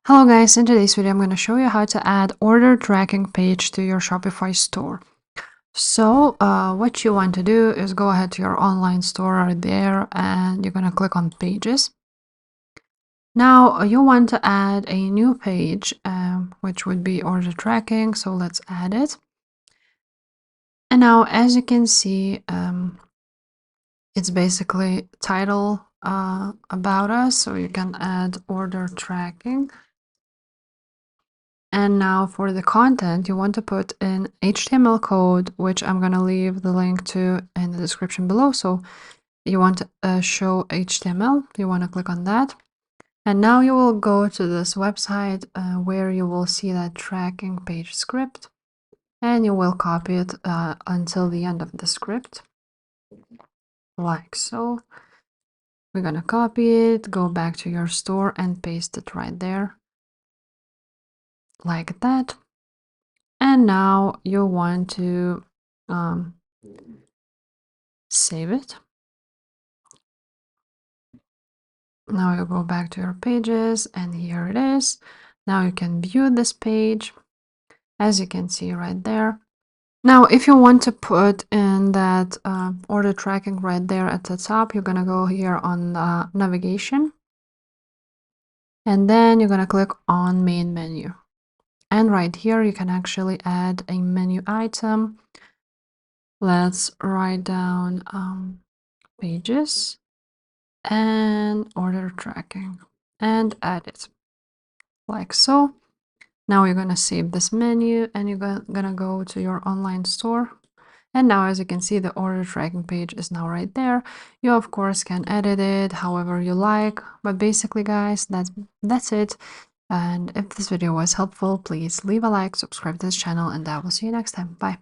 Hello guys, in today's video I'm going to show you how to add order tracking page to your Shopify store. So what you want to do is go ahead to your online store right there and you're going to click on pages. Now you want to add a new page which would be order tracking, so let's add it. And now as you can see it's basically title about us, so you can add order tracking. And now for the content, you want to put in HTML code, which I'm going to leave the link to in the description below. So you want to show HTML, you want to click on that. And now you will go to this website where you will see that tracking page script. And you will copy it until the end of the script, like so. We're going to copy it, go back to your store and paste it right there, like that. And now you want to save it. Now you go back to your pages and here it is. Now you can view this page, as you can see right there. Now if you want to put in that order tracking right there at the top, you're going to go here on navigation. And then you're going to click on main menu. And right here you can actually add a menu item. Let's write down pages and order tracking and add it, like so. Now you're gonna save this menu and you're gonna go to your online store. And now as you can see, the order tracking page is now right there. You of course can edit it however you like, but basically guys, that's it. And if this video was helpful, please leave a like, subscribe to this channel, and I will see you next time. Bye.